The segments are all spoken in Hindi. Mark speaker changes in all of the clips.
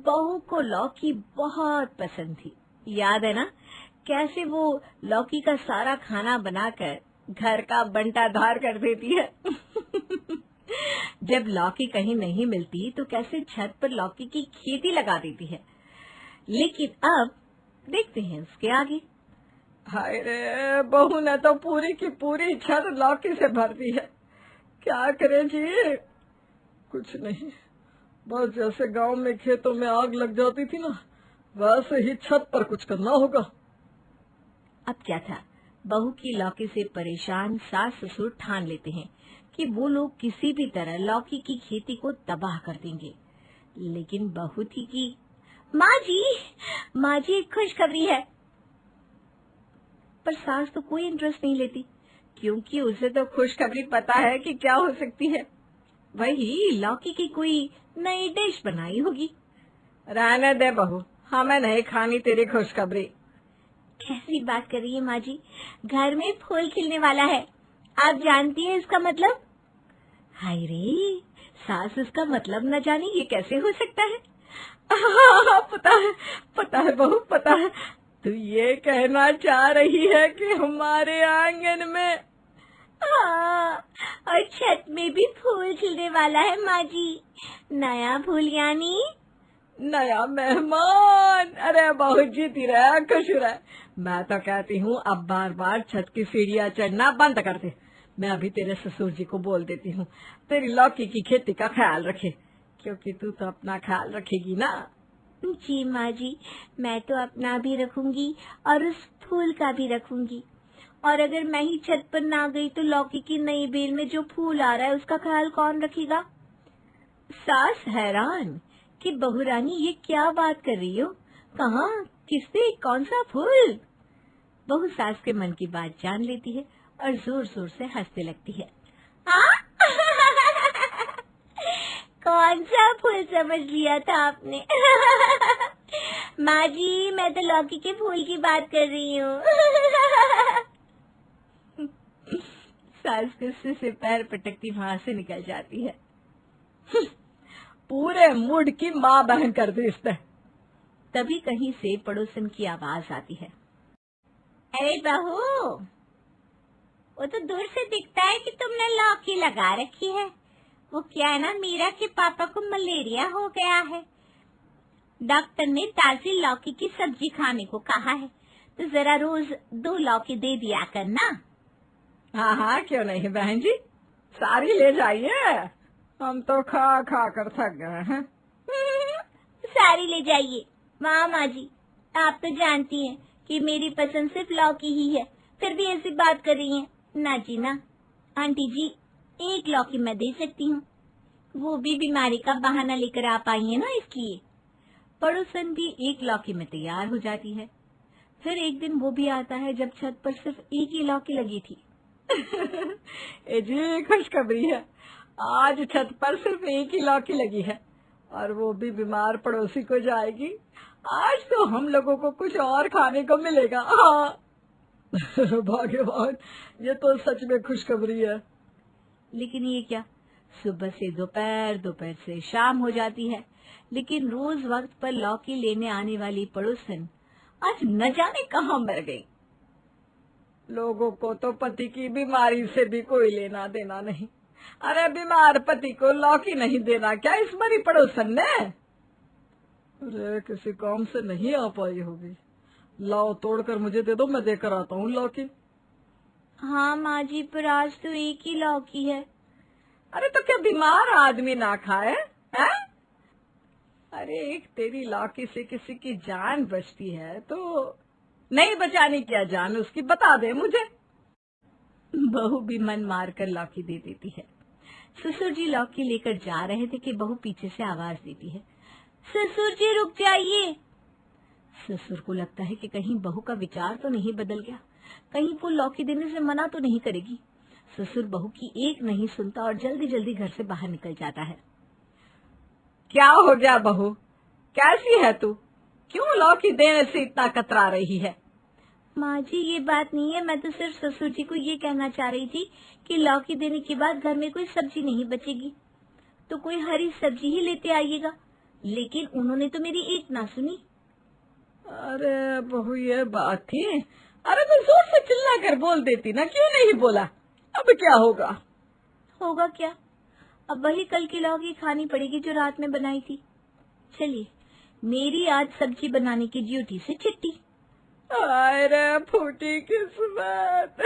Speaker 1: बहू को लौकी बहुत पसंद थी। याद है ना, कैसे वो लौकी का सारा खाना बनाकर घर का बंटाधार कर देती है। जब लौकी कहीं नहीं मिलती तो कैसे छत पर लौकी की खेती लगा देती है। लेकिन अब देखते हैं उसके आगे।
Speaker 2: हाय रे, बहू ने तो पूरी की पूरी छत लौकी से भर दी है। क्या करे जी? कुछ नहीं, बस जैसे गांव में खेतों में आग लग जाती थी ना, वैसे ही छत पर कुछ करना होगा।
Speaker 1: अब क्या था, बहू की लौकी से परेशान सास ससुर ठान लेते हैं कि वो लोग किसी भी तरह लौकी की खेती को तबाह कर देंगे। लेकिन बहू थी कि माँ जी एक खुशखबरी है। पर सास तो कोई इंटरेस्ट नहीं लेती, क्योंकि उसे तो खुशखबरी पता है कि क्या हो सकती है। वही लौकी की कोई नई डिश बनाई होगी।
Speaker 2: रहने दे बहू, हमें नहीं खानी तेरी खुशखबरी।
Speaker 1: कैसी बात कर रही है माँ जी, घर में फूल खिलने वाला है, आप जानती हैं इसका मतलब। हाय रे, सास इसका मतलब न जाने ये कैसे हो सकता है।
Speaker 2: हाँ, पता है बहू, पता है। तू ये कहना चाह रही है कि हमारे आंगन में
Speaker 1: हाँ, और छत में भी फूल खिलने वाला है माँ जी। नया फूल यानी
Speaker 2: नया मेहमान। अरे बहू जीती रहे, खुश रहे। मैं तो कहती हूँ अब बार बार छत की सीढ़ियाँ चढ़ना बंद कर दे। मैं अभी तेरे ससुर जी को बोल देती हूँ तेरी लौकी की खेती का ख्याल रखे, क्योंकि तू तो अपना ख्याल रखेगी ना।
Speaker 1: जी माँ जी, मैं तो अपना भी रखूंगी और उस फूल का भी रखूंगी। और अगर मैं ही छत पर ना गई तो लौकी की नई बेल में जो फूल आ रहा है उसका ख्याल कौन रखेगा। सास हैरान कि बहू रानी ये क्या बात कर रही हो, कहाँ, किससे, कौन सा फूल। बहू सास के मन की बात जान लेती है और जोर जोर से हंसने लगती है। कौन सा फूल समझ लिया था आपने। माँ जी, मैं तो लौकी के फूल की बात कर रही हूँ। सास गुस्से से पैर पटकती वहाँ से निकल जाती है।
Speaker 2: पूरे मूड की माँ बहन कर दी इसने।
Speaker 1: तभी कहीं से पड़ोसन की आवाज आती है। अरे बहू, वो तो दूर से दिखता है कि तुमने लौकी लगा रखी है। वो क्या है ना, मीरा के पापा को मलेरिया हो गया है, डॉक्टर ने ताजी लौकी की सब्जी खाने को कहा है, तो जरा रोज 2 लौकी दे दिया करना।
Speaker 2: हाँ हाँ, क्यों नहीं बहन जी, सारी ले जाइए, हम तो खा खा कर थक गए हैं।
Speaker 1: सारी ले जाइए। वाह माँ जी, आप तो जानती हैं कि मेरी पसंद सिर्फ लौकी ही है, फिर भी ऐसी बात कर रही हैं। ना जी ना, आंटी जी 1 लौकी मैं दे सकती हूँ, वो भी बीमारी का बहाना लेकर आप आई है ना, इसलिए। पड़ोसन भी 1 लौकी में तैयार हो जाती है। फिर एक दिन वो भी आता है जब छत पर सिर्फ 1 ही लौकी लगी थी।
Speaker 2: ए जी, खुशखबरी है, आज छत पर सिर्फ 1 ही लौकी लगी है और वो भी बीमार पड़ोसी को जाएगी। आज तो हम लोगों को कुछ और खाने को मिलेगा। हाँ। भाग्यवान, ये तो सच में खुशखबरी है।
Speaker 1: लेकिन ये क्या, सुबह से दोपहर, दोपहर से शाम हो जाती है, लेकिन रोज वक्त पर लौकी लेने आने वाली पड़ोसन आज न जाने कहाँ मर गई।
Speaker 2: लोगों को तो पति की बीमारी से भी कोई लेना देना नहीं। अरे बीमार पति को लौकी नहीं देना क्या इस मरी पड़ोसन ने? अरे किसी काम से नहीं आ पाई होगी। लाओ तोड़कर मुझे दे दो, मैं देकर आता हूँ लौकी।
Speaker 1: हाँ माँ जी, पर आज तो 1 ही लौकी है।
Speaker 2: अरे तो क्या बीमार आदमी ना खाए है? अरे एक तेरी लौकी से किसी की जान बचती है तो नहीं बचानी क्या जान उसकी, बता दे मुझे।
Speaker 1: बहू भी मन मार कर लौकी दे देती है। ससुर जी लौकी लेकर जा रहे थे कि बहू पीछे से आवाज देती है, ससुर जी रुक जाइए। ससुर को लगता है कि कहीं बहू का विचार तो नहीं बदल गया, कहीं वो लौकी देने से मना तो नहीं करेगी। ससुर बहू की एक नहीं सुनता और जल्दी जल्दी घर से बाहर निकल जाता है।
Speaker 2: क्या हो गया बहू, कैसी है तू, क्यों लौकी देने से इतना कतरा रही है?
Speaker 1: माँ जी ये बात नहीं है, मैं तो सिर्फ ससुर जी को ये कहना चाह रही थी कि लौकी देने के बाद घर में कोई सब्जी नहीं बचेगी, तो कोई हरी सब्जी ही लेते आइएगा, लेकिन उन्होंने तो मेरी एक ना सुनी।
Speaker 2: अरे बहू ये बात थी। अरे तो जोर से चिल्ला कर बोल देती ना, क्यों नहीं बोला? अब क्या होगा?
Speaker 1: होगा क्या? अब वही कल की लौकी खानी पड़ेगी जो रात में बनाई थी। चलिए, मेरी आज सब्जी बनाने की ड्यूटी से छुट्टी।
Speaker 2: अरे फूटी किस्मत।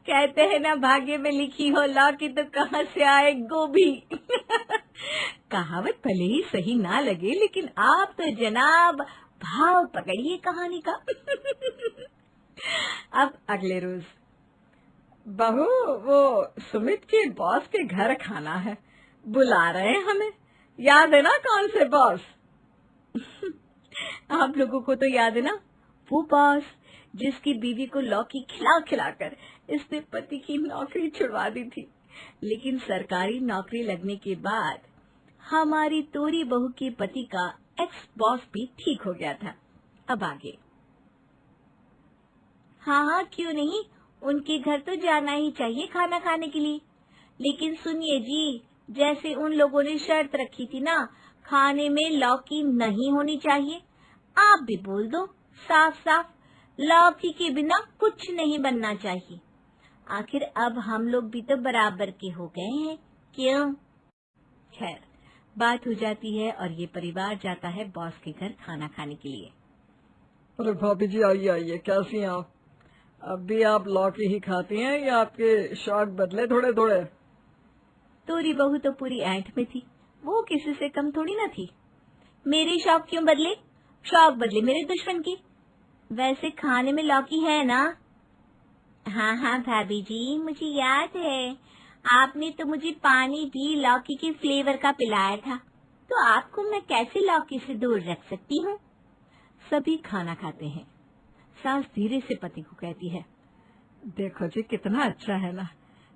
Speaker 1: कहते हैं ना, भाग्य में लिखी हो लौकी तो कहाँ से आए गोभी। कहावत भले ही सही ना लगे, लेकिन आप तो जनाब भाव पकड़िए कहानी का।
Speaker 2: अब अगले रोज, बहू वो सुमित के बॉस के घर खाना है, बुला रहे हैं हमें। याद है ना कौन से बॉस?
Speaker 1: आप लोगों को तो याद है ना, वो बॉस जिसकी बीवी को लौकी खिला खिलाकर इसने पति की नौकरी छुड़वा दी थी। लेकिन सरकारी नौकरी लगने के बाद हमारी तोरी बहू के पति का एक्स बॉस भी ठीक हो गया था। अब आगे। हाँ हाँ, क्यों नहीं, उनके घर तो जाना ही चाहिए खाना खाने के लिए। लेकिन सुनिए जी, जैसे उन लोगों ने शर्त रखी थी ना, खाने में लौकी नहीं होनी चाहिए, आप भी बोल दो साफ साफ, लौकी के बिना कुछ नहीं बनना चाहिए। आखिर अब हम लोग भी तो बराबर के हो गए हैं, क्यों? खैर, बात हो जाती है और ये परिवार जाता है बॉस के घर खाना खाने के लिए।
Speaker 2: अरे भाभी जी आइए आइए, कैसी हैं आप? अब भी आप लौकी ही खाती हैं या आपके शौक बदले थोड़े थोड़े?
Speaker 1: तोरी बहू तो पूरी ऐंठ में थी, वो किसी से कम थोड़ी ना थी। मेरे शौक क्यों बदले? शौक बदले मेरे दुश्मन के। वैसे खाने में लौकी है ना? हाँ हाँ भाभी जी, मुझे याद है, आपने तो मुझे पानी भी लौकी के फ्लेवर का पिलाया था, तो आपको मैं कैसे लौकी से दूर रख सकती हूँ? सभी खाना खाते हैं। सास धीरे से पति को कहती है,
Speaker 2: देखो जी कितना अच्छा है ना,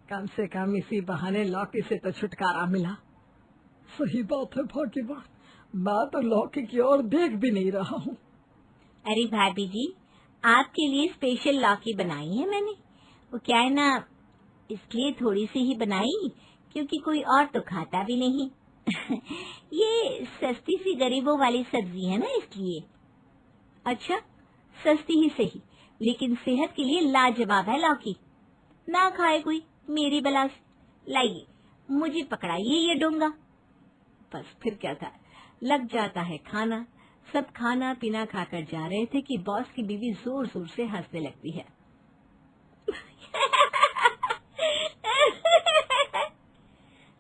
Speaker 2: कम से कम इसी बहाने लौकी से तो छुटकारा मिला। सही बात है भाग्यवान, मैं तो लौकी की ओर देख भी नहीं रहा हूँ।
Speaker 1: अरे भाभी जी, आपके लिए स्पेशल लौकी बनाई है मैंने। वो क्या है ना, इसलिए थोड़ी सी ही बनाई क्योंकि कोई और तो खाता भी नहीं। ये सस्ती सी गरीबों वाली सब्जी है ना, इसलिए। अच्छा, सस्ती ही सही, लेकिन सेहत के लिए लाजवाब है लौकी। ना खाए कोई मेरी बला से। लाइए, मुझे पकड़ाइए ये डोंगा। बस फिर क्या था, लग जाता है खाना। सब खाना पीना खाकर जा रहे थे कि बॉस की बीवी जोर जोर से हंसने लगती है।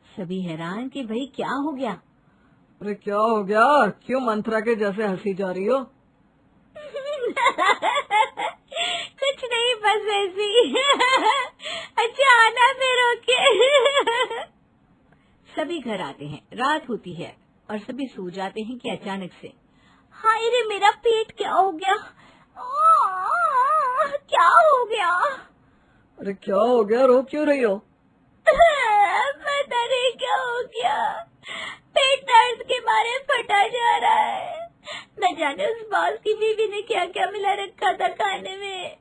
Speaker 1: सभी हैरान कि भाई क्या हो गया।
Speaker 2: अरे क्या हो गया, क्यों मंत्रा के जैसे हंसी जा रही हो?
Speaker 1: कुछ नहीं, बस ऐसी। अच्छा आना फिर, ओके। सभी घर आते हैं, रात होती है और सभी सो जाते हैं कि अचानक से, हाय रे मेरा पेट क्या हो गया, क्या हो गया?
Speaker 2: अरे क्या हो गया, रो क्यों रही हो?
Speaker 1: पता नहीं क्या हो गया, पेट दर्द के मारे फटा जा रहा है। न जाने उस बॉस की बीवी ने क्या क्या मिला रखा था खाने में।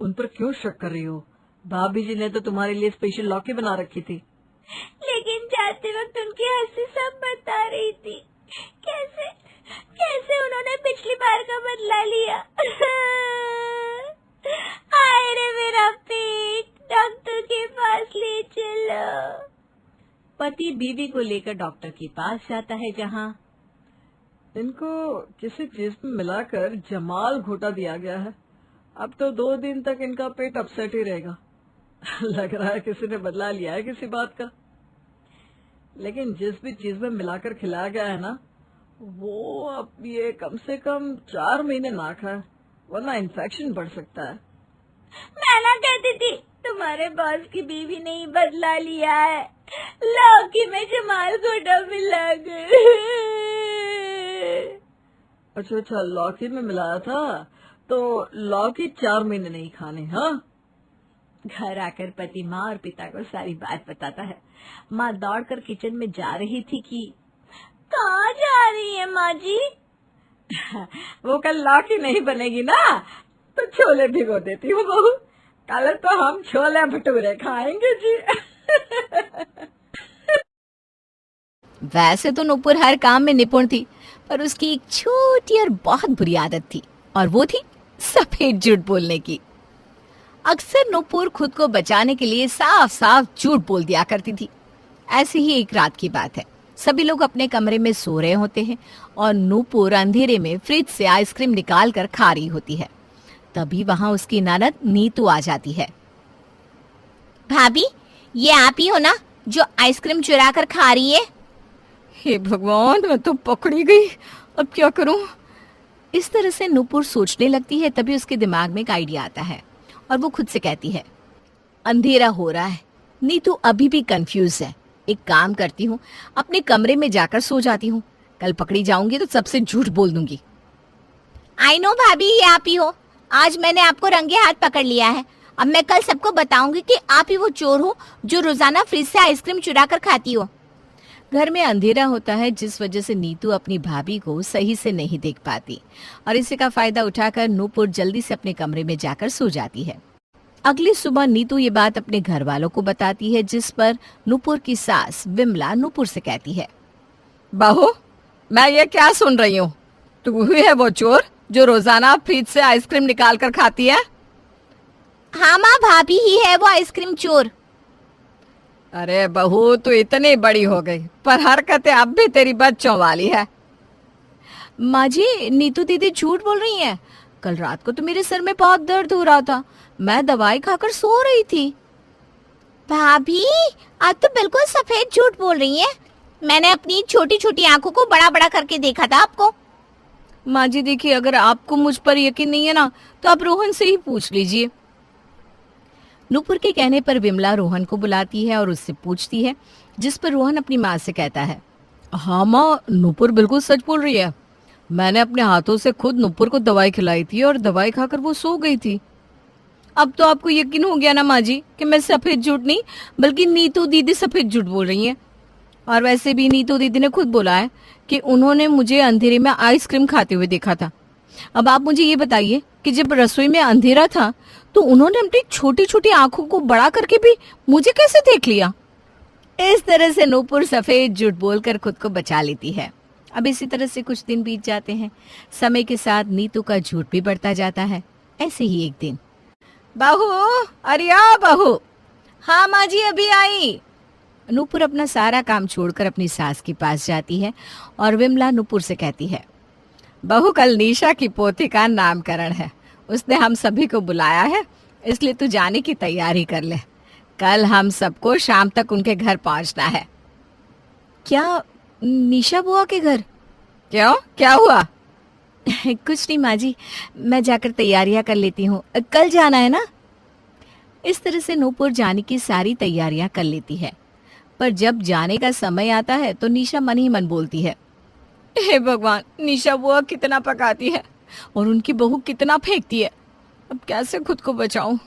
Speaker 2: उन पर क्यों शक कर रही हो? भाभी जी ने तो तुम्हारे लिए स्पेशल लौकी बना रखी थी।
Speaker 1: लेकिन जाते वक्त उनकी हंसी सब बता रही थी। कैसे कैसे उन्होंने पिछली बार का बदला लिया। हाय रे मेरा पेट, डॉक्टर के पास ले चलो। पति बीवी को लेकर डॉक्टर के पास जाता है, जहाँ
Speaker 2: इनको किसी चीज में मिलाकर जमाल घोटा दिया गया है। अब तो 2 दिन तक इनका पेट अपसेट ही रहेगा। लग रहा है किसी ने बदला लिया है किसी बात का। लेकिन जिस भी चीज में मिलाकर खिलाया गया है ना, वो अब ये कम से कम 4 महीने ना खाए, वरना इन्फेक्शन बढ़ सकता है।
Speaker 1: मैं ना कहती थी, तुम्हारे बॉस की बीवी ने ही बदला लिया है, लौकी में जमाल घोटा मिला कर।
Speaker 2: अच्छा, लौकी में मिलाया था, तो लौकी 4 महीने नहीं खाने। हाँ,
Speaker 1: घर आकर पति माँ और पिता को सारी बात बताता है। माँ दौड़कर किचन में जा रही थी कि, कहाँ जा रही है माँ जी?
Speaker 2: वो कल लौकी नहीं बनेगी ना, तो छोले भिगो देती हूँ बहू, कल तो हम छोले भटूरे खाएंगे जी।
Speaker 3: वैसे तो नूपुर हर काम में निपुण थी, पर उसकी एक छोटी और बहुत बुरी आदत थी, और वो थी सफेद झूठ बोलने की। अक्सर नूपुर खुद को बचाने के लिए साफ साफ झूठ बोल दिया करती थी। ऐसी ही एक रात की बात है। सभी लोग अपने कमरे में सो रहे होते हैं और नूपुर अंधेरे में फ्रिज से आइसक्रीम निकाल कर खा रही होती है। तभी वहां उसकी ननद नीतू आ जाती है।
Speaker 1: भाभी, ये आप ही हो ना जो आइसक्रीम चुरा कर खा रही है?
Speaker 3: हे भगवान, मैं तो पकड़ी गई, अब क्या करूं? इस तरह से नूपुर सोचने लगती है। तभी उसके दिमाग में एक आइडिया आता है और वो खुद से कहती है, अंधेरा हो रहा है, नीतू अभी भी कंफ्यूज है। एक काम करती हूँ, अपने कमरे में जाकर सो जाती हूँ। कल पकड़ी जाऊंगी तो सबसे झूठ बोल दूंगी।
Speaker 1: आई नो भाभी, ये आप ही हो। आज मैंने आपको रंगे हाथ पकड़ लिया है। अब मैं कल सबको बताऊंगी कि आप ही वो चोर हो जो रोजाना फ्रिज से आइसक्रीम चुरा कर खाती हो।
Speaker 3: घर में अंधेरा होता है, जिस वजह से नीतू अपनी भाभी को सही से नहीं देख पाती, और इसी का फायदा उठाकर नूपुर जल्दी से अपने कमरे में जाकर सो जाती है। अगली सुबह नीतू ये बात अपने घर वालों को बताती है, जिस पर नूपुर की सास विमला नूपुर से कहती है,
Speaker 2: बहू, मैं ये क्या सुन रही हूँ? तू ही है वो चोर जो रोजाना फ्रिज से आइसक्रीम निकाल कर खाती है?
Speaker 1: हाँ माँ, भाभी ही है वो आइसक्रीम चोर।
Speaker 2: अरे बहू, तू इतनी बड़ी हो गई पर हरकतें अब भी तेरी बच्चों वाली है।
Speaker 3: माँ जी, नीतू दीदी झूठ बोल रही है। कल रात को तो मेरे सर में बहुत दर्द हो रहा था, मैं दवाई खाकर सो रही थी।
Speaker 1: भाभी, आप तो बिल्कुल सफेद झूठ बोल रही हैं। मैंने अपनी छोटी छोटी आंखों को बड़ा बड़ा करके देखा था आपको।
Speaker 3: माँ जी देखिए, अगर आपको मुझ पर यकीन नहीं है ना, तो आप रोहन से ही पूछ लीजिए। नूपुर के कहने पर विमला रोहन को बुलाती है और उससे पूछती है, जिस पर रोहन अपनी माँ से कहता है,
Speaker 2: हाँ माँ, नूपुर बिल्कुल सच बोल रही है। मैंने अपने हाथों से खुद नूपुर को दवाई खिलाई थी और दवाई खाकर वो सो गई थी।
Speaker 3: अब तो आपको यकीन हो गया ना माँ जी कि मैं सफेद झूठ नहीं बल्कि नीतू दीदी सफेद झूठ बोल रही हैं। और वैसे भी नीतू दीदी ने खुद बोला है कि उन्होंने मुझे अंधेरे में आइसक्रीम खाते हुए देखा था। अब आप मुझे ये बताइए कि जब रसोई में अंधेरा था तो उन्होंने अपनी छोटी छोटी आंखों को बड़ा करके भी मुझे कैसे देख लिया? इस तरह से नूपुर सफेद झूठ बोलकर खुद को बचा लेती है। अब इसी तरह से कुछ दिन बीत जाते हैं। समय के साथ नीतू का झूठ भी बढ़ता जाता है। ऐसे ही एक दिन,
Speaker 2: बहू, अरिया बहू।
Speaker 3: हाँ माँ जी, अभी आई। नूपुर अपना सारा काम छोड़कर अपनी सास के पास जाती है और विमला नूपुर से कहती है,
Speaker 2: बहू, कल निशा की पोती का नामकरण है। उसने हम सभी को बुलाया है, इसलिए तू जाने की तैयारी कर ले। कल हम सबको शाम तक उनके घर पहुंचना है।
Speaker 3: क्या निशा बुआ के घर?
Speaker 2: क्यों, क्या हुआ?
Speaker 3: कुछ नहीं माँ जी, मैं जाकर तैयारियां कर लेती हूँ, कल जाना है ना। इस तरह से नूपुर जाने की सारी तैयारियां कर लेती है, पर जब जाने का समय आता है तो निशा मन ही मन बोलती है,
Speaker 2: हे भगवान, निशा बुआ कितना पकाती है और उनकी बहू कितना फेंकती है। अब कैसे खुद को बचाऊं?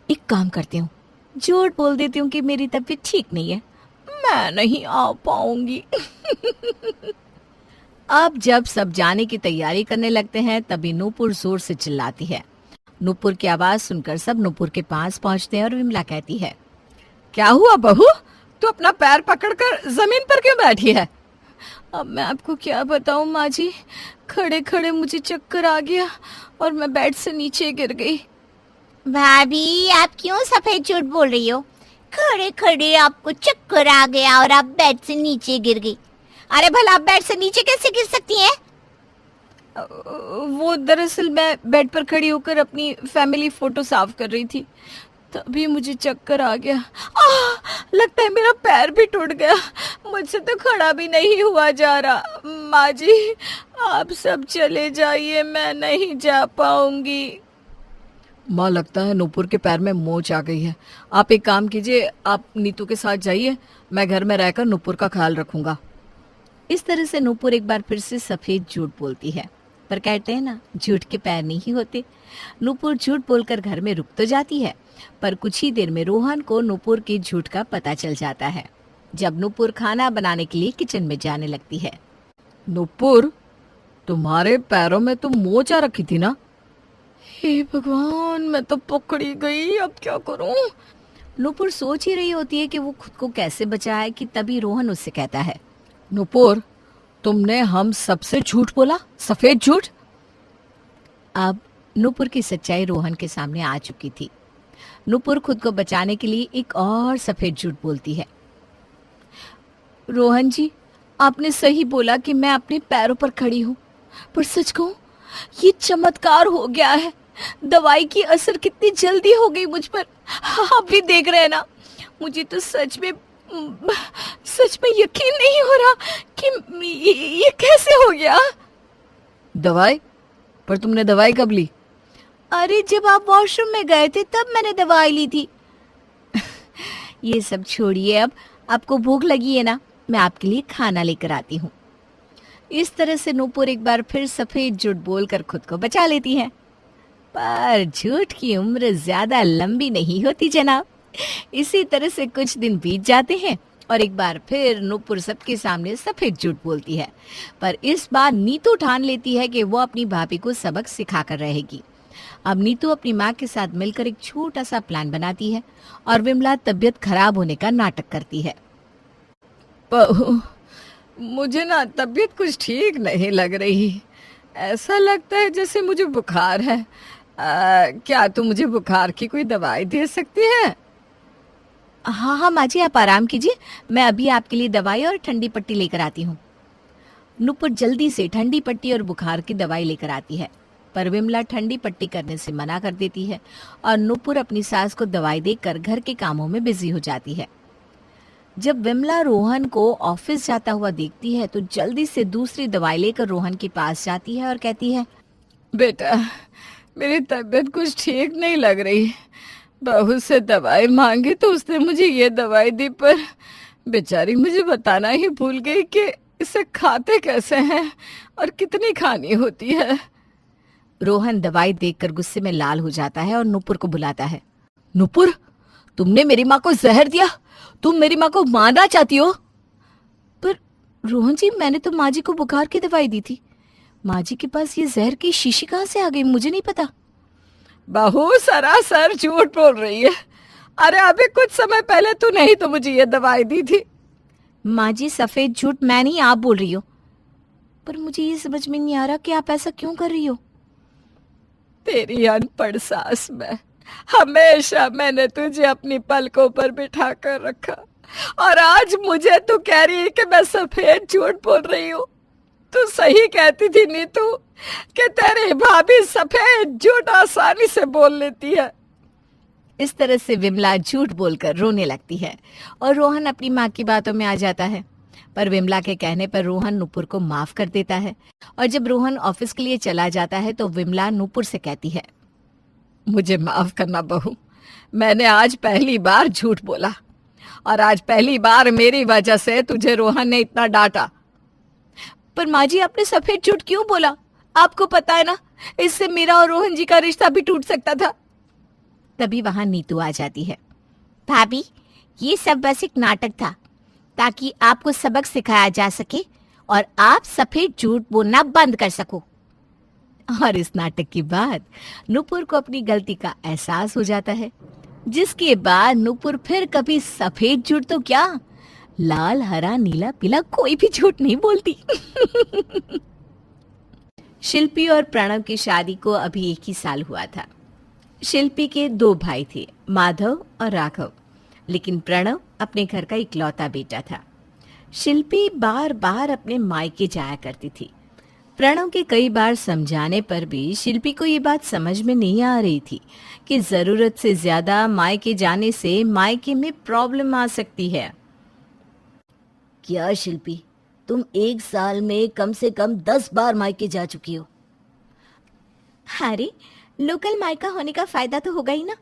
Speaker 3: एक काम करती हूँ, झूठ बोल देती हूँ कि मेरी तबीयत ठीक नहीं है,
Speaker 2: मैं नहीं आ पाऊंगी।
Speaker 3: अब जब सब जाने की तैयारी करने लगते हैं तभी नूपुर जोर से चिल्लाती है। नूपुर की आवाज सुनकर सब नूपुर के पास पहुंचते हैं और विमला कहती है,
Speaker 2: क्या हुआ बहू, तू अपना पैर पकड़कर जमीन पर क्यों बैठी है?
Speaker 3: अब मैं आपको क्या बताऊं माँ जी, खड़े खड़े मुझे चक्कर आ गया और मैं बेड से नीचे गिर गई।
Speaker 1: भाभी, आप क्यों सफेद झूठ बोल रही हो? खड़े खड़े आपको चक्कर आ गया और आप बेड से नीचे गिर गई। अरे भला, आप बेड से नीचे कैसे गिर सकती हैं?
Speaker 3: वो दरअसल मैं बेड पर खड़ी होकर अपनी फैमिली फोटो साफ कर रही थी, तभी मुझे चक्कर आ गया।
Speaker 2: लगता है मेरा पैर भी टूट गया, मुझसे तो खड़ा भी नहीं हुआ जा रहा। माँ जी, आप सब चले जाइए, मैं नहीं जा पाऊंगी। माँ, लगता है नूपुर के पैर में मोच आ गई है। आप एक काम कीजिए, आप नीतू के साथ जाइए, मैं घर में रहकर नूपुर का ख्याल रखूंगा।
Speaker 3: इस तरह से नूपुर एक बार फिर से सफेद झूठ बोलती है, पर कहते हैं ना, झूठ के पैर नहीं होते। नूपुर झूठ बोलकर घर में रुक तो जाती है, पर कुछ ही देर में रोहन को नूपुर के झूठ का पता चल जाता है। जब नूपुर खाना बनाने के लिए किचन में जाने लगती है।
Speaker 2: नूपुर, तुम्हारे पैरों में तो मोच आ रखी थी ना?
Speaker 3: हे भगवान, मैं तो पकड़ी गई, अब क्या करूं? नूपुर सोच ही रही होती है कि वो खुद को कैसे बचाए कि तभी रोहन उससे कहता है,
Speaker 2: नूपुर, तुमने हम सबसे झूठ बोला, सफेद झूठ।
Speaker 3: अब नूपुर की सच्चाई रोहन के सामने आ चुकी थी। नूपुर खुद को बचाने के लिए एक और सफेद झूठ बोलती है। रोहन जी, आपने सही बोला कि मैं अपने पैरों पर खड़ी हूँ, पर सच कहूँ ये चमत्कार हो गया है। दवाई की असर कितनी जल्दी हो गई मुझ पर, आप भी देख रहे हैं ना। मुझे तो सच में यकीन नहीं हो रहा कि ये कैसे हो गया।
Speaker 2: दवाई? पर तुमने दवाई कब ली?
Speaker 3: अरे जब आप वॉशरूम में गए थे तब मैंने दवाई ली थी। ये सब छोड़िए, अब आपको भूख लगी है ना, मैं आपके लिए खाना लेकर आती हूँ। इस तरह से नूपुर एक बार फिर सफेद झूठ बोलकर खुद को बचा लेती है। पर झूठ की उम्र ज्यादा लंबी नहीं होती जनाब। इसी तरह से कुछ दिन बीत जाते हैं और एक बार फिर नूपुर सबके सामने सफेद झूठ बोलती है। पर इस बार नीतू ठान लेती है कि वो अपनी भाभी को सबक सिखा कर रहेगी। अब नीतू अपनी माँ के साथ मिलकर एक छोटा सा प्लान बनाती है और विमला तबीयत खराब होने का नाटक करती है।
Speaker 2: बहू, मुझे ना तबीयत कुछ ठीक नहीं लग रही। ऐसा लगता है जैसे मुझे बुखार है। क्या तुम मुझे बुखार की कोई दवाई दे सकती है?
Speaker 3: हाँ हाँ माँ जी, आप आराम कीजिए, मैं अभी आपके लिए दवाई और ठंडी पट्टी लेकर आती हूँ। नूपुर जल्दी से ठंडी पट्टी और बुखार की दवाई लेकर आती है, पर विमला ठंडी पट्टी करने से मना कर देती है और नूपुर अपनी सास को दवाई देकर घर के कामों में बिजी हो जाती है। जब विमला रोहन को ऑफिस जाता हुआ देखती है तो जल्दी से दूसरी दवाई लेकर रोहन के पास जाती है और कहती है,
Speaker 2: बेटा, मेरी तबीयत कुछ ठीक नहीं लग रही। बहू से दवाई मांगी तो उसने मुझे ये दवाई दी, पर बेचारी मुझे बताना ही भूल गई कि इसे खाते कैसे हैं और कितनी खानी होती है।
Speaker 3: रोहन दवाई देखकर गुस्से में लाल हो जाता है और नूपुर को बुलाता है। नूपुर, तुमने मेरी माँ को जहर दिया, तुम मेरी माँ को मारना चाहती हो। पर रोहन जी, मैंने तो माँ जी को बुखार की दवाई दी थी। माँ जी के पास ये जहर की शीशी कहाँ से आ गई, मुझे नहीं पता।
Speaker 2: बहू सरासर झूठ बोल रही है। अरे अभी कुछ समय पहले तू नहीं तो मुझे ये दवाई दी थी।
Speaker 3: माँ जी, सफेद झूठ मैं नहीं, आप बोल रही हो। पर मुझे ये समझ में नहीं आ रहा कि आप ऐसा क्यों कर रही हो।
Speaker 2: तेरी अनपढ़ सास में हमेशा मैंने तुझे अपनी पलकों पर बिठा कर रखा और आज मुझे तू कह रही है कि मैं सफेद झूठ बोल रही हूँ। तू सही कहती थी नीतू कि तेरी भाभी सफेद झूठ आसानी से बोल लेती है।
Speaker 3: इस तरह से विमला झूठ बोलकर रोने लगती है और रोहन अपनी माँ की बातों में आ जाता है। पर विमला के कहने पर रोहन नूपुर को माफ कर देता है और जब रोहन ऑफिस के लिए चला जाता है तो विमला नूपुर से कहती है,
Speaker 2: मुझे माफ करना बहू, मैंने आज पहली बार झूठ बोला और आज पहली बार मेरी वजह से तुझे रोहन ने इतना डांटा।
Speaker 3: पर माँ जी, आपने सफेद झूठ क्यों बोला? आपको पता है ना, इससे मेरा और रोहन जी का रिश्ता भी टूट सकता था। तभी वहां नीतू आ जाती है। भाभी, ये सब बस एक नाटक था ताकि आपको सबक सिखाया जा सके और आप सफेद झूठ बोलना बंद कर सको। और इस नाटक के बाद नूपुर को अपनी गलती का एहसास हो जाता है, जिसके बाद नूपुर फिर कभी सफेद झूठ तो क्या, लाल, हरा, नीला, पीला कोई भी झूठ नहीं बोलती। शिल्पी और प्रणव की शादी को अभी 1 ही साल हुआ था। शिल्पी के 2 भाई थे, माधव और राघव, लेकिन प्रणव अपने घर का इकलौता बेटा था। शिल्पी बार बार अपने मायके जाया करती थी। प्रणव के कई बार समझाने पर भी शिल्पी को ये बात समझ में नहीं आ रही थी कि जरूरत से ज्यादा मायके जाने से मायके में प्रॉब्लम आ सकती है।
Speaker 4: क्या शिल्पी, तुम 1 साल में कम से कम 10 बार मायके जा चुकी हो।
Speaker 3: अरे, लोकल मायका होने का फायदा तो होगा ही ना।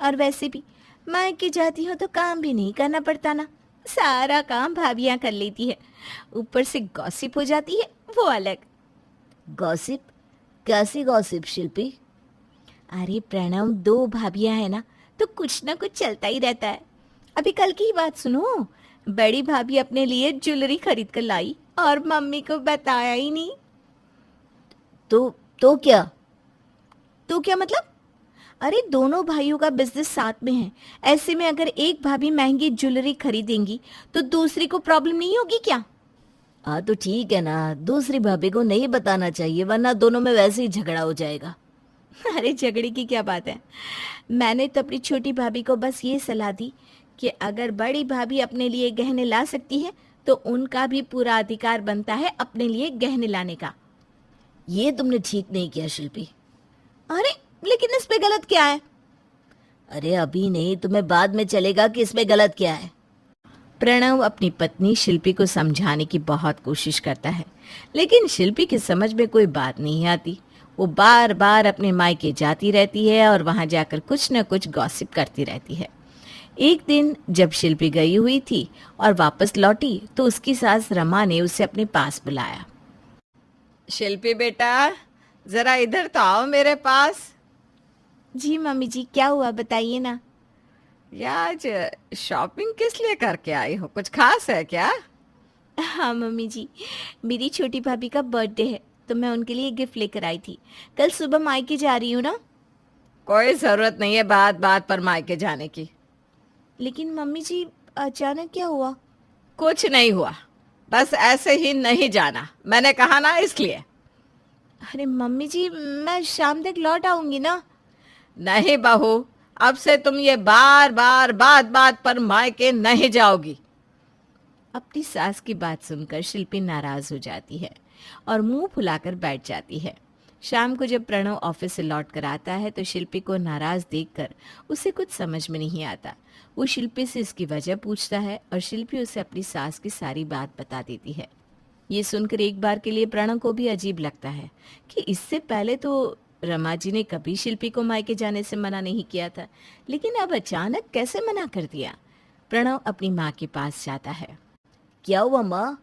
Speaker 3: और वैसे भी मायके जाती हो तो काम भी नहीं करना पड़ता ना, सारा काम भाभियां कर लेती है। ऊपर से गॉसिप हो जाती है, वो अलग।
Speaker 4: गॉसिप? कैसी गॉसिप शिल्पी?
Speaker 3: अरे प्रणव, 2 भाभियां है ना, तो कुछ ना कुछ चलता ही रहता है। अभी कल की ही बात सुनो, बड़ी भाभी अपने लिए ज्वेलरी खरीद कर लाई और मम्मी को बताया ही नहीं।
Speaker 4: तो क्या?
Speaker 3: तो क्या मतलब? अरे दोनों भाइयों का बिजनेस साथ में है, ऐसे में अगर एक भाभी महंगी ज्वेलरी खरीदेंगी तो दूसरी को प्रॉब्लम नहीं होगी क्या?
Speaker 4: हाँ तो ठीक है ना, दूसरी भाभी को नहीं बताना चाहिए, वरना दोनों में वैसे ही झगड़ा हो जाएगा।
Speaker 3: अरे झगड़े की क्या बात है, मैंने तो अपनी छोटी भाभी को बस ये सलाह दी कि अगर बड़ी भाभी अपने लिए गहने ला सकती है तो उनका भी पूरा अधिकार बनता है अपने लिए गहने लाने का।
Speaker 4: ये तुमने ठीक नहीं किया शिल्पी।
Speaker 3: अरे लेकिन इस पे गलत क्या है?
Speaker 4: अरे अभी नहीं, तुम्हें बाद में चलेगा कि इसमें गलत क्या है।
Speaker 3: प्रणव अपनी पत्नी शिल्पी को समझाने की बहुत कोशिश करता है, लेकिन शिल्पी की समझ में कोई बात नहीं आती। वो बार बार अपने मायके जाती रहती है और वहां जाकर कुछ न कुछ गॉसिप करती रहती है। एक दिन जब शिल्पी गई हुई थी और वापस लौटी तो उसकी सास रमा ने उसे अपने पास बुलाया।
Speaker 2: शिल्पी बेटा, जरा इधर तो आओ मेरे पास।
Speaker 3: जी मम्मी जी, क्या हुआ बताइए ना।
Speaker 2: आज शॉपिंग किस लिए करके आई हो, कुछ खास है क्या?
Speaker 3: हाँ मम्मी जी, मेरी छोटी भाभी का बर्थडे है तो मैं उनके लिए गिफ्ट लेकर आई थी। कल सुबह मायके जा रही हूँ ना।
Speaker 2: कोई जरूरत नहीं है बात बात पर मायके जाने की।
Speaker 3: लेकिन मम्मी जी अचानक क्या हुआ?
Speaker 2: कुछ नहीं हुआ, बस ऐसे ही नहीं जाना, मैंने कहा ना इसलिए।
Speaker 3: अरे मम्मी जी, मैं शाम तक लौट आऊंगी ना।
Speaker 2: नहीं बहू, अब से तुम ये बार बार बात बात पर मायके नहीं जाओगी।
Speaker 3: अपनी सास की बात सुनकर शिल्पी नाराज हो जाती है और मुंह फुलाकर बैठ जाती है। शाम को जब प्रणव ऑफिस से लौट कर आता है तो शिल्पी को नाराज देखकर उसे कुछ समझ में नहीं आता। वो शिल्पी से इसकी वजह पूछता है और शिल्पी उसे अपनी सास की सारी बात बता देती है। ये सुनकर एक बार के लिए प्रणव को भी अजीब लगता है कि इससे पहले तो रमा जी ने कभी शिल्पी को मायके जाने से मना नहीं किया था, लेकिन अब अचानक कैसे मना कर दिया। प्रणव अपनी माँ के पास जाता है।
Speaker 4: क्या हुआ माँ,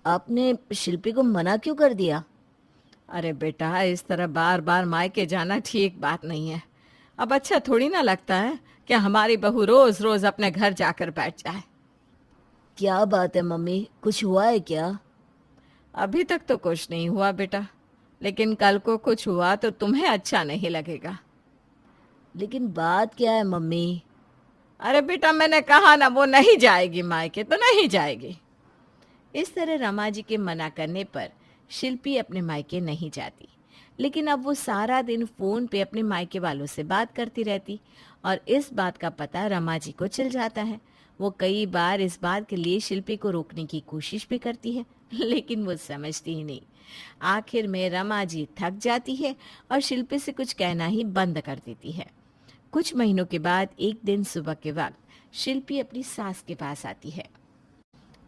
Speaker 4: आपने शिल्पी को मना क्यों कर दिया?
Speaker 2: अरे बेटा, इस तरह बार बार मायके जाना ठीक बात नहीं है। अब अच्छा थोड़ी ना लगता है कि हमारी बहू रोज रोज अपने घर जाकर बैठ जाए।
Speaker 4: क्या बात है मम्मी, कुछ हुआ है क्या?
Speaker 2: अभी तक तो कुछ नहीं हुआ बेटा, लेकिन कल को कुछ हुआ तो तुम्हें अच्छा नहीं लगेगा।
Speaker 4: लेकिन बात क्या है मम्मी?
Speaker 2: अरे बेटा, मैंने कहा ना वो नहीं जाएगी मायके, तो नहीं जाएगी।
Speaker 3: इस तरह रमा जी के मना करने पर शिल्पी अपने मायके नहीं जाती, लेकिन अब वो सारा दिन फोन पे अपने मायके वालों से बात करती रहती और इस बात का पता रमा जी को चल जाता है। वो कई बार इस बात के लिए शिल्पी को रोकने की कोशिश भी करती है, लेकिन वो समझती ही नहीं। आखिर में रमा जी थक जाती है और शिल्पी से कुछ कहना ही बंद कर देती है। कुछ महीनों के बाद एक दिन सुबह के वक्त शिल्पी अपनी सास के पास आती है।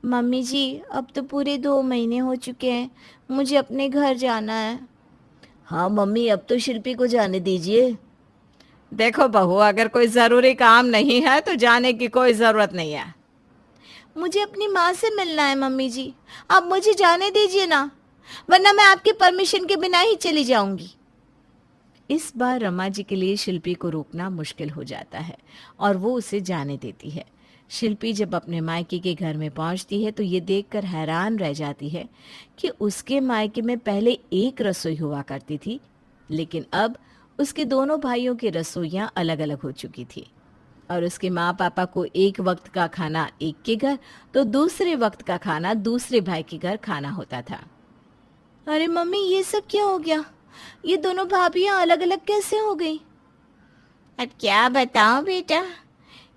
Speaker 3: मम्मी जी, अब तो पूरे 2 महीने हो चुके हैं, मुझे अपने घर जाना है।
Speaker 4: हाँ मम्मी, अब तो शिल्पी को जाने दीजिए।
Speaker 2: देखो बहू, अगर कोई जरूरी काम नहीं है तो जाने की कोई जरूरत नहीं है।
Speaker 3: मुझे अपनी माँ से मिलना है मम्मी जी, आप मुझे जाने दीजिए ना, वरना मैं आपके परमिशन के बिना ही चली जाऊंगी। इस बार रमा जी के लिए शिल्पी को रोकना मुश्किल हो जाता है और वो उसे जाने देती है। शिल्पी जब अपने मायके के घर में पहुंचती है तो ये देखकर हैरान रह जाती है कि उसके मायके में पहले एक रसोई हुआ करती थी, लेकिन अब उसके दोनों भाइयों की रसोइयां अलग अलग हो चुकी थी और उसके माँ पापा को एक वक्त का खाना एक के घर तो दूसरे वक्त का खाना दूसरे भाई के घर खाना होता था। अरे मम्मी, ये सब क्या हो गया? ये दोनों भाभियां अलग अलग कैसे हो गई? अब क्या बताऊं बेटा,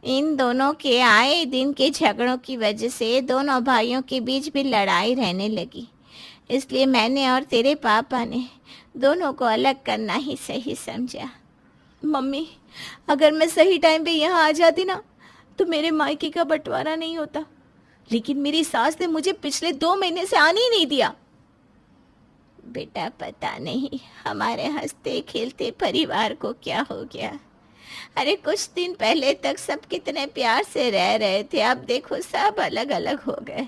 Speaker 3: इन दोनों के आए दिन के झगड़ों की वजह से दोनों भाइयों के बीच भी लड़ाई रहने लगी, इसलिए मैंने और तेरे पापा ने दोनों को अलग करना ही सही समझा। मम्मी, अगर मैं सही टाइम पे यहाँ आ जाती ना तो मेरे मायके का बंटवारा नहीं होता, लेकिन मेरी सास ने मुझे पिछले 2 महीने से आने ही नहीं दिया। बेटा, पता नहीं हमारे हंसते खेलते परिवार को क्या हो गया। अरे कुछ दिन पहले तक सब कितने प्यार से रह रहे थे, अब देखो सब अलग अलग हो गए।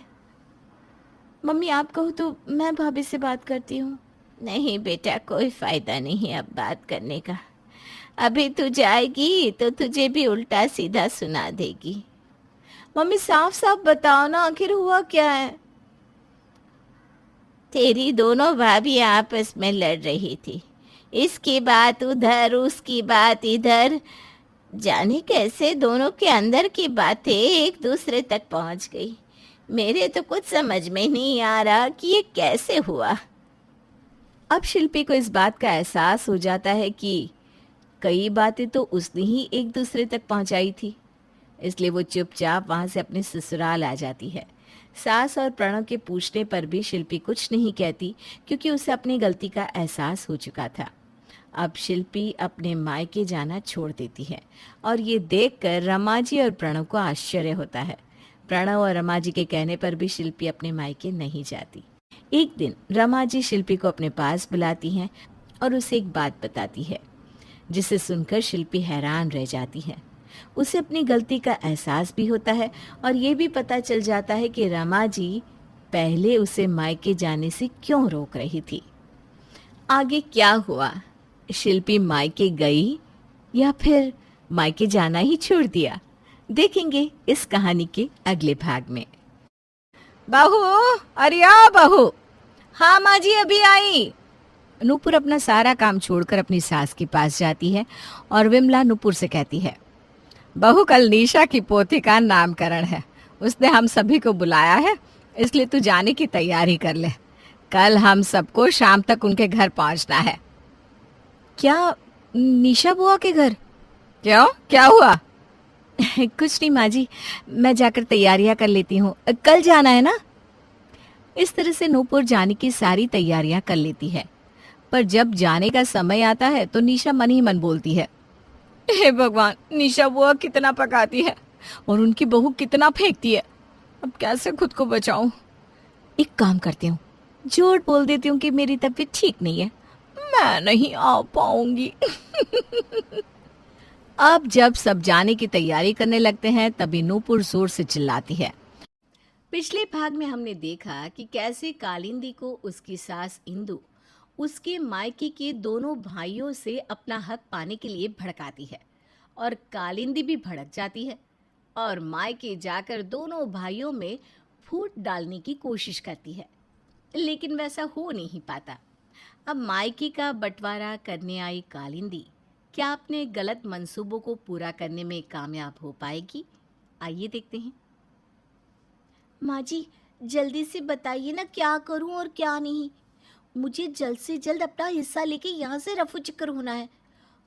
Speaker 3: मम्मी, आप कहो तो मैं भाभी से बात करती हूँ। नहीं बेटा, कोई फायदा नहीं अब बात करने का। अभी तू जाएगी तो तुझे भी उल्टा सीधा सुना देगी। मम्मी, साफ साफ बताओ ना, आखिर हुआ क्या है? तेरी दोनों भाभी आपस में लड़ रही थी,
Speaker 4: इसकी बात उधर, उसकी बात इधर, जाने कैसे दोनों के अंदर की बातें एक दूसरे तक पहुंच गई। मेरे तो कुछ समझ में नहीं आ रहा कि ये कैसे हुआ। अब शिल्पी को इस बात का एहसास हो जाता है कि कई बातें तो उसने ही एक दूसरे तक पहुंचाई थी, इसलिए वो चुपचाप वहां से अपने ससुराल आ जाती है। सास और प्रणव के पूछने पर भी शिल्पी कुछ नहीं कहती, क्योंकि उसे अपनी गलती का एहसास हो चुका था। अब शिल्पी अपने मायके जाना छोड़ देती है और ये देखकर रमा जी और प्रणव को आश्चर्य होता है। प्रणव और रमा जी के कहने पर भी शिल्पी अपने मायके नहीं जाती। एक दिन रमा जी शिल्पी को अपने पास बुलाती हैं और उसे एक बात बताती है, जिसे सुनकर शिल्पी हैरान रह जाती है। उसे अपनी गलती का एहसास भी होता है और ये भी पता चल जाता है कि रमा जी पहले उसे मायके जाने से क्यों रोक रही थी। आगे क्या हुआ? शिल्पी मायके गई या फिर मायके जाना ही छोड़ दिया? देखेंगे इस कहानी के अगले भाग में।
Speaker 3: बहू, अरे आ बहू। हाँ माँ जी, अभी आई। नूपुर अपना सारा काम छोड़कर अपनी सास के पास जाती है और विमला नूपुर से कहती है, बहू कल निशा की पोती का नामकरण है, उसने हम सभी को बुलाया है, इसलिए तू जाने की तैयारी कर ले। कल हम सबको शाम तक उनके घर पहुंचना है।
Speaker 4: क्या निशा बुआ के घर?
Speaker 3: क्यों, क्या हुआ?
Speaker 4: कुछ नहीं माँ जी, मैं जाकर तैयारियां कर लेती हूँ, कल जाना है ना। इस तरह से नूपुर जाने की सारी तैयारियां कर लेती है, पर जब जाने का समय आता है तो निशा मन ही मन बोलती है,
Speaker 3: हे भगवान, निशा बुआ कितना पकाती है और उनकी बहू कितना फेंकती है, अब कैसे खुद को बचाऊं?
Speaker 4: एक काम करती हूँ, झूठ बोल देती हूँ कि मेरी तबीयत ठीक नहीं है।
Speaker 3: मैं नहीं आ पाऊंगी।
Speaker 4: अब जब सब जाने की तैयारी करने लगते हैं तभी नूपुर जोर से चिल्लाती है। पिछले भाग में हमने देखा कि कैसे कालिंदी को उसकी सास इंदु उसके मायके के दोनों भाइयों से अपना हक पाने के लिए भड़काती है और कालिंदी भी भड़क जाती है और मायके जाकर दोनों भाइयों में फूट डालने की कोशिश करती है, लेकिन वैसा हो नहीं पाता। अब मायके का बंटवारा करने आई कालिंदी क्या अपने गलत मंसूबों को पूरा करने में कामयाब हो पाएगी? आइए देखते हैं। माँ जी, जल्दी से बताइए ना, क्या करूं और क्या नहीं। मुझे जल्द से जल्द अपना हिस्सा लेके यहाँ से रफू चक्कर होना है।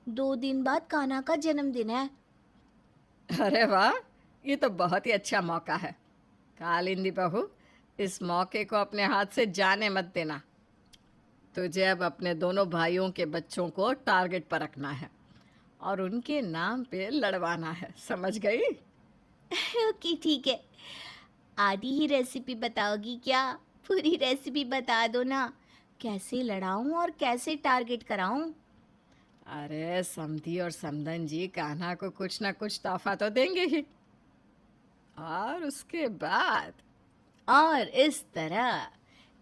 Speaker 4: 2 दिन बाद कान्हा का जन्मदिन है।
Speaker 2: अरे वाह, ये तो बहुत ही अच्छा मौका है। कालिंदी बहू, इस मौके को अपने हाथ से जाने मत देना। तुझे अब अपने दोनों भाइयों के बच्चों को टारगेट पर रखना है और उनके नाम पे लड़वाना है, समझ गई?
Speaker 1: ओके ठीक है। आधी ही रेसिपी बताओगी क्या? पूरी रेसिपी बता दो ना, कैसे लड़ाऊं और कैसे टारगेट कराऊं।
Speaker 2: अरे समधी और समधन जी कान्हा को कुछ ना कुछ तोहफा तो देंगे ही, और उसके बाद
Speaker 4: और इस तरह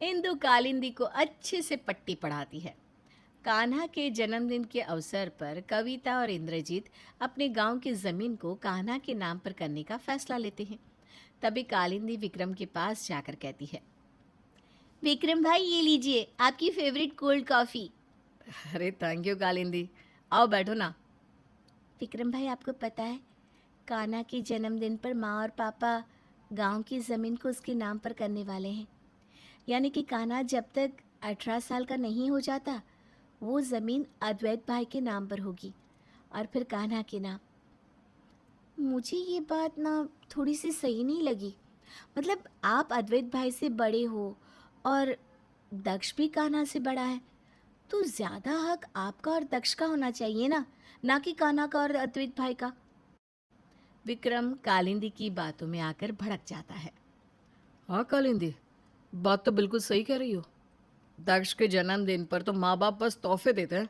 Speaker 4: इंदु कालिंदी को अच्छे से पट्टी पढ़ाती है। कान्हा के जन्मदिन के अवसर पर कविता और इंद्रजीत अपने गांव की जमीन को कान्हा के नाम पर करने का फैसला लेते हैं। तभी कालिंदी विक्रम के पास जाकर कहती है, विक्रम भाई ये लीजिए आपकी फेवरेट कोल्ड कॉफ़ी।
Speaker 2: अरे थैंक यू कालिंदी, आओ बैठो ना।
Speaker 1: विक्रम भाई, आपको पता है कान्हा के जन्मदिन पर माँ और पापा गांव की ज़मीन को उसके नाम पर करने वाले हैं। यानी कि कान्हा जब तक 18 साल का नहीं हो जाता वो ज़मीन अद्वैत भाई के नाम पर होगी और फिर कान्हा के नाम। मुझे ये बात ना थोड़ी सी सही नहीं लगी। मतलब आप अद्वैत भाई से बड़े हो और दक्ष भी कान्हा से बड़ा है, तो ज़्यादा हक आपका और दक्ष का होना चाहिए ना कि कान्हा का और अद्वैत भाई का।
Speaker 4: विक्रम कालिंदी की बातों में आकर भड़क जाता है।
Speaker 2: हाँ कालिंदी, बात तो बिल्कुल सही कह रही हो। दक्ष के जन्मदिन पर तो माँ बाप बस तोहफे देते हैं,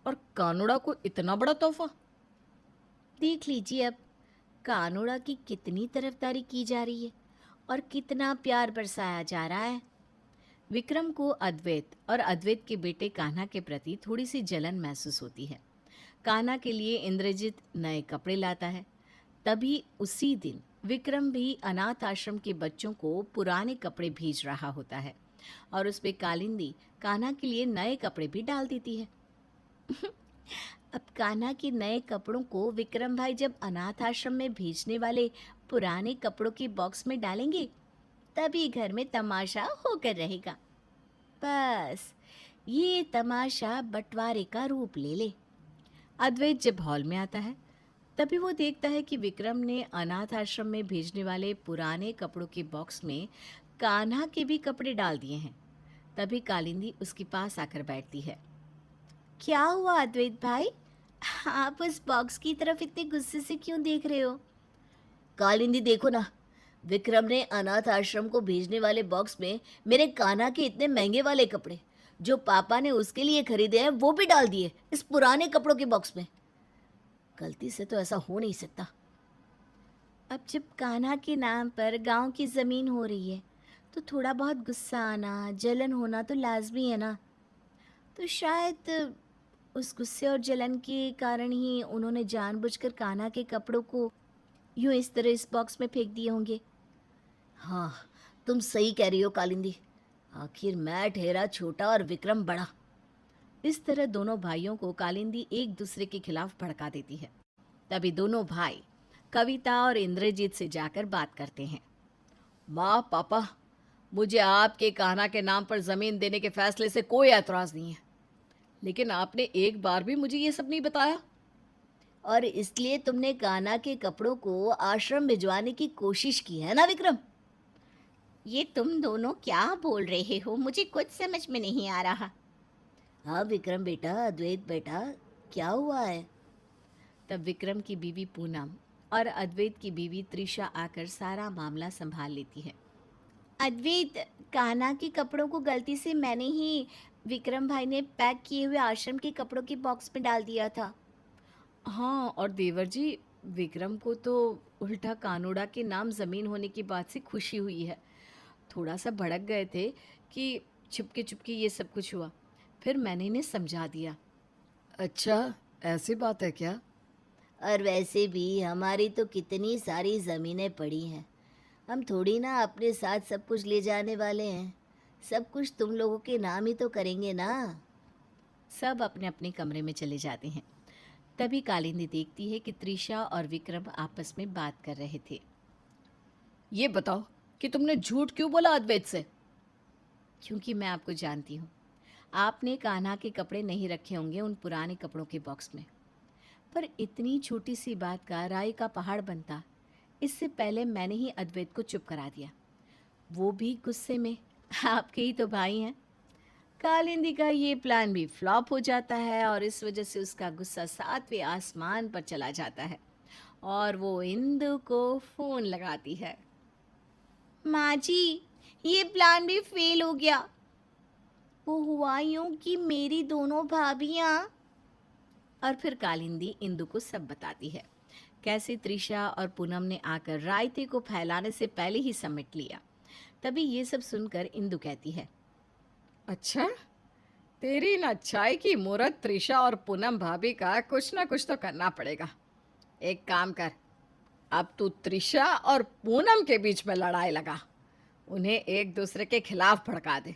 Speaker 2: और कानुड़ा को इतना बड़ा तोहफा।
Speaker 1: देख लीजिए अब कानोड़ा की कितनी तरफदारी की जा रही है और कितना प्यार बरसाया जा रहा है।
Speaker 4: विक्रम को अद्वैत और अद्वैत के बेटे कान्हा के प्रति थोड़ी सी जलन महसूस होती है। कान्हा के लिए इंद्रजीत नए कपड़े लाता है। तभी उसी दिन विक्रम भी अनाथ आश्रम के बच्चों को पुराने कपड़े भेज रहा होता है और उस पे कालिंदी कान्हा के लिए नए कपड़े भी डाल देती है। अब कान्हा के नए कपड़ों को विक्रम भाई जब अनाथ आश्रम में भेजने वाले पुराने कपड़ों के बॉक्स में डालेंगे, तभी घर में तमाशा होकर रहेगा। बस ये तमाशा बंटवारे का रूप ले ले।
Speaker 3: अद्वैत जब हॉल में आता है तभी वो देखता है कि विक्रम ने अनाथ आश्रम में भेजने वाले पुराने कपड़ों के बॉक्स में कान्हा के भी कपड़े डाल दिए हैं। तभी कालिंदी उसके पास आकर बैठती है।
Speaker 4: क्या हुआ अद्वैत भाई, आप उस बॉक्स की तरफ इतने गुस्से से क्यों देख रहे हो?
Speaker 5: कालिंदी देखो ना, विक्रम ने अनाथ आश्रम को भेजने वाले बॉक्स में मेरे कान्हा के इतने महंगे वाले कपड़े जो पापा ने उसके लिए खरीदे हैं वो भी डाल दिए इस पुराने कपड़ों के बॉक्स में। गलती से तो ऐसा हो नहीं सकता।
Speaker 4: अब जब कान्हा के नाम पर गांव की ज़मीन हो रही है तो थोड़ा बहुत गुस्सा आना, जलन होना तो लाजमी है ना। तो शायद उस गुस्से और जलन के कारण ही उन्होंने जानबूझकर कान्हा के कपड़ों को यूं इस तरह इस बॉक्स में फेंक दिए होंगे।
Speaker 5: हाँ, तुम सही कह रही हो कालिंदी। आखिर मैं ठहरा छोटा और विक्रम बड़ा।
Speaker 3: इस तरह दोनों भाइयों को कालिंदी एक दूसरे के खिलाफ भड़का देती है। तभी दोनों भाई कविता और इंद्रजीत से जाकर बात करते हैं।
Speaker 2: माँ, पापा, मुझे आपके कान्हा के नाम पर ज़मीन देने के फैसले से कोई एतराज़ नहीं है, लेकिन आपने एक बार भी मुझे ये सब नहीं बताया।
Speaker 5: और इसलिए तुमने कान्हा के कपड़ों को आश्रम भिजवाने की कोशिश की है ना विक्रम?
Speaker 4: ये तुम दोनों क्या बोल रहे हो, मुझे कुछ समझ में नहीं आ रहा।
Speaker 5: हाँ विक्रम बेटा, अद्वैत बेटा, क्या हुआ है?
Speaker 3: तब विक्रम की बीवी पूनम और अद्वैत की बीवी त्रिशा आकर सारा मामला संभाल लेती है।
Speaker 4: अद्वैत, कान्हा के कपड़ों को गलती से मैंने ही विक्रम भाई ने पैक किए हुए आश्रम के कपड़ों के बॉक्स में डाल दिया था।
Speaker 3: हाँ, और देवर जी, विक्रम को तो उल्टा कानोड़ा के नाम ज़मीन होने की बात से खुशी हुई है। थोड़ा सा भड़क गए थे कि छुपके छुपके ये सब कुछ हुआ, फिर मैंने इन्हें समझा दिया।
Speaker 2: अच्छा, ऐसी बात है क्या?
Speaker 5: और वैसे भी हमारी तो कितनी सारी ज़मीनें पड़ी हैं, हम थोड़ी ना अपने साथ सब कुछ ले जाने वाले हैं। सब कुछ तुम लोगों के नाम ही तो करेंगे ना।
Speaker 3: सब अपने अपने कमरे में चले जाते हैं। तभी कालिंदी देखती है कि त्रिशा और विक्रम आपस में बात कर रहे थे।
Speaker 2: ये बताओ कि तुमने झूठ क्यों बोला अद्वैत से?
Speaker 3: क्योंकि मैं आपको जानती हूँ, आपने कान्हा के कपड़े नहीं रखे होंगे उन पुराने कपड़ों के बॉक्स में। पर इतनी छोटी सी बात का राई का पहाड़ बनता, इससे पहले मैंने ही अद्वैत को चुप करा दिया, वो भी गुस्से में। आपके ही तो भाई हैं। कालिंदी का ये प्लान भी फ्लॉप हो जाता है और इस वजह से उसका गुस्सा 7वें आसमान पर चला जाता है और वो इंदु को फ़ोन लगाती है।
Speaker 4: माँ जी, ये प्लान भी फेल हो गया। वो हुआ यूं कि मेरी दोनों भाभियाँ।
Speaker 3: और फिर कालिंदी इंदु को सब बताती है, कैसे त्रिशा और पूनम ने आकर रायते को फैलाने से पहले ही समेट लिया। तभी ये सब सुनकर इंदु कहती है,
Speaker 2: अच्छा, तेरी इन अच्छाई की मूरत त्रिशा और पूनम भाभी का कुछ ना कुछ तो करना पड़ेगा। एक काम कर, अब तू त्रिशा और पूनम के बीच में लड़ाई लगा, उन्हें एक दूसरे के खिलाफ भड़का दे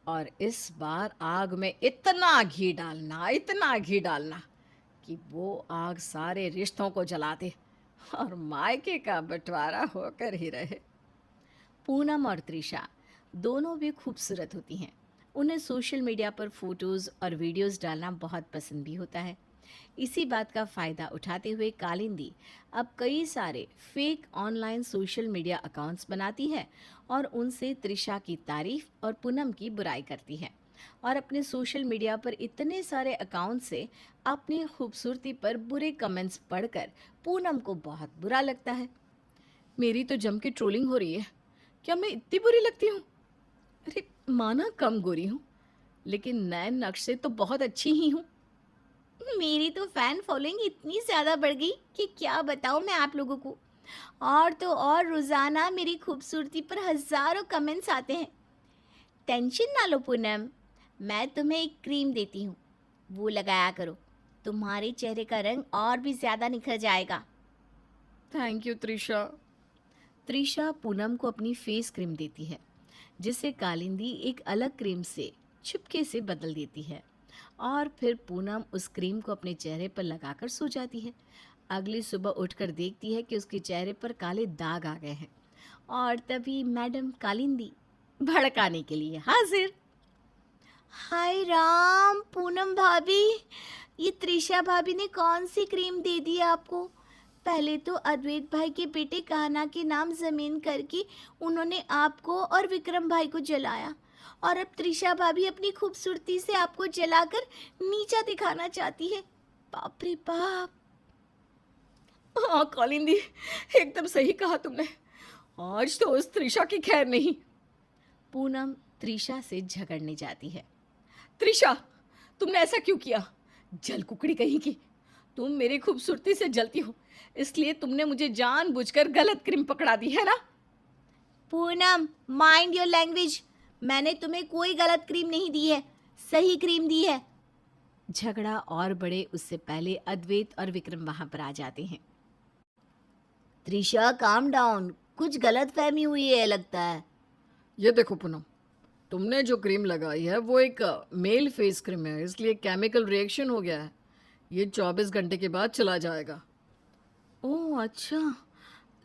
Speaker 2: और इस बार आग में इतना घी डालना कि वो आग सारे रिश्तों को जला दे और मायके का बंटवारा होकर ही रहे।
Speaker 3: पूनम और त्रिशा दोनों भी खूबसूरत होती हैं। उन्हें सोशल मीडिया पर फोटोज़ और वीडियोस डालना बहुत पसंद भी होता है। इसी बात का फ़ायदा उठाते हुए कालिंदी अब कई सारे fake online social media accounts बनाती है और उनसे त्रिशा की तारीफ और पूनम की बुराई करती है और अपने सोशल मीडिया पर इतने सारे अकाउंट से अपनी खूबसूरती पर बुरे कमेंट्स पढ़कर पूनम को बहुत बुरा लगता है।
Speaker 2: मेरी तो जम के ट्रोलिंग हो रही है। क्या मैं इतनी बुरी लगती हूँ? अरे माना कम गोरी हूँ, लेकिन नए नक्श से तो बहुत अच्छी ही हूँ।
Speaker 4: मेरी तो फैन फॉलोइंग इतनी ज़्यादा बढ़ गई कि क्या बताऊँ मैं आप लोगों को। और तो और रोज़ाना मेरी खूबसूरती पर हज़ारों कमेंट्स आते हैं। टेंशन ना लो पूनम, मैं तुम्हें एक क्रीम देती हूँ, वो लगाया करो, तुम्हारे चेहरे का रंग और भी ज़्यादा निखर जाएगा।
Speaker 2: Thank you Trisha.
Speaker 3: त्रिशा पूनम को अपनी फेस क्रीम देती है, जिसे कालिंदी एक अलग क्रीम से चुपके से बदल देती है
Speaker 4: और फिर पूनम उस क्रीम को अपने चेहरे पर लगाकर सो जाती है। अगली सुबह उठकर देखती है कि उसके चेहरे पर काले दाग आ गए हैं और तभी मैडम कालिंदी भड़काने के लिए हाजिर।
Speaker 5: हाय राम, पूनम भाभी, ये त्रिशा भाभी ने कौन सी क्रीम दे दी आपको? पहले तो अद्वैत भाई के बेटे कान्हा के नाम जमीन करके उन्होंने आपको और विक्रम भाई को जलाया, और अब त्रिशा भाभी अपनी खूबसूरती से आपको जलाकर नीचा दिखाना चाहती है। बाप रे बाप।
Speaker 2: हाँ कालिंदी, एकदम सही कहा तुमने। आज तो उस त्रिशा की खैर नहीं।
Speaker 4: पूनम त्रिशा से झगड़ने जाती है।
Speaker 2: त्रिशा, तुमने ऐसा क्यों किया? जल कुकड़ी कहीं की। तुम मेरी खूबसूरती से जलती हो, इसलिए तुमने मुझे जानबूझकर गलत क्रीम पकड़ा दी है ना?
Speaker 5: Poonam, mind your language. मैंने तुम्हें कोई गलत क्रीम नहीं दी है, सही क्रीम दी है।
Speaker 4: झगड़ा और बढ़े उससे पहले अद्वैत और विक्रम वहां पर आ जाते हैं।
Speaker 5: त्रिशा काम डाउन, कुछ गलत फहमी हुई है लगता है।
Speaker 2: ये देखो पूनम, तुमने जो क्रीम लगाई है वो एक मेल फेस क्रीम है, इसलिए केमिकल रिएक्शन हो गया है। ये 24 घंटे के बाद चला जाएगा।
Speaker 4: ओह अच्छा,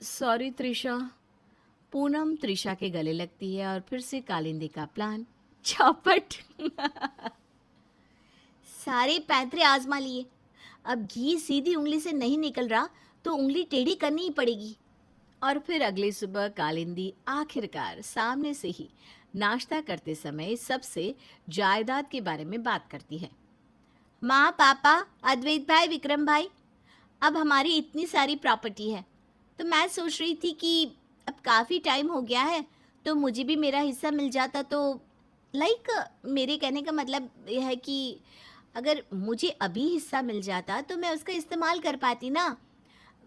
Speaker 4: सॉरी त्रिशा। पूनम त्रिशा के गले लगती है और फिर से कालिंदी का प्लान चौपट।
Speaker 5: सारे पैंतरे आजमा लिए, अब घी सीधी उंगली से नहीं निकल रहा तो उंगली टेढ़ी करनी ही पड़ेगी।
Speaker 4: और फिर अगली सुबह कालिंदी आखिरकार सामने से ही नाश्ता करते समय सबसे जायदाद के बारे में बात करती है।
Speaker 5: माँ, पापा, अद्वैत भाई, विक्रम भाई, अब हमारी इतनी सारी प्रॉपर्टी है, तो मैं सोच रही थी कि अब काफ़ी टाइम हो गया है तो मुझे भी मेरा हिस्सा मिल जाता। तो मेरे कहने का मतलब यह है कि अगर मुझे अभी हिस्सा मिल जाता तो मैं उसका इस्तेमाल कर पाती ना,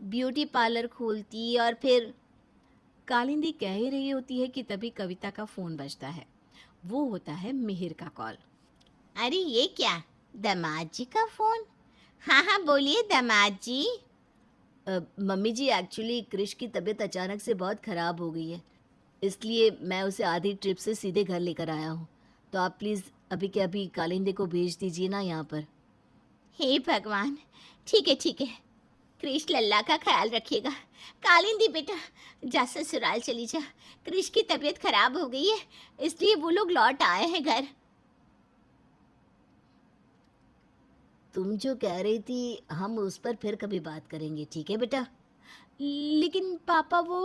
Speaker 5: ब्यूटी पार्लर खोलती। और फिर
Speaker 4: कालिंदी कह ही रही होती है कि तभी कविता का फ़ोन बजता है। वो होता है मिहिर का कॉल।
Speaker 5: अरे ये क्या, दामाद जी का फ़ोन? हाँ हाँ बोलिए दामाद जी। मम्मी जी, एक्चुअली क्रिश की तबीयत अचानक से बहुत ख़राब हो गई है, इसलिए मैं उसे आधी ट्रिप से सीधे घर लेकर आया हूँ। तो आप प्लीज़ अभी के अभी कालिंदी को भेज दीजिए ना यहाँ पर। हे भगवान, ठीक है ठीक है, क्रिश लल्ला का ख्याल रखिएगा। कालिंदी बेटा, जा ससुराल चली जा, क्रिश की तबीयत खराब हो गई है इसलिए वो लोग लौट आए हैं घर। तुम जो कह रही थी हम उस पर फिर कभी बात करेंगे, ठीक है बेटा?
Speaker 4: लेकिन पापा वो।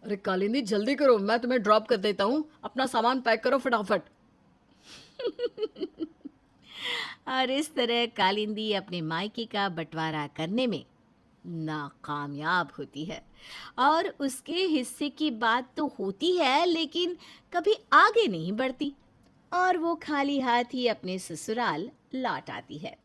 Speaker 2: अरे कालिंदी जल्दी करो, मैं तुम्हें ड्रॉप कर देता हूँ। अपना सामान पैक करो फटाफट।
Speaker 4: और इस तरह कालिंदी अपने मायके का बंटवारा करने में नाकामयाब होती है और उसके हिस्से की बात तो होती है लेकिन कभी आगे नहीं बढ़ती और वो खाली हाथ ही अपने ससुराल लौट आती है।